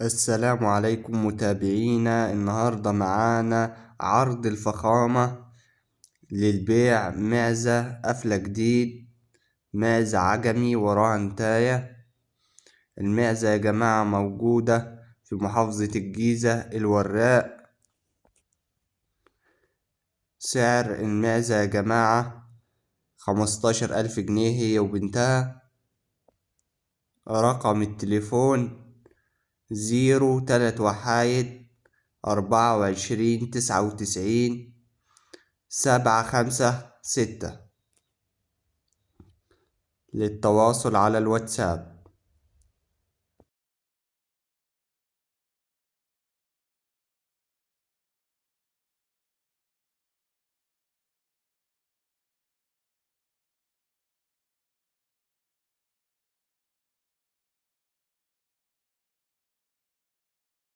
السلام عليكم متابعينا. النهاردة معانا عرض الفخامة للبيع. معزة قفلة جديد، معزة عجمي وراها انتاية. المعزة يا جماعة موجودة في محافظة الجيزة الوراق. سعر المعزة يا جماعة 15,000 جنيه هي وبنتها. رقم التليفون 0 3 1 24 99 756 للتواصل على الواتساب.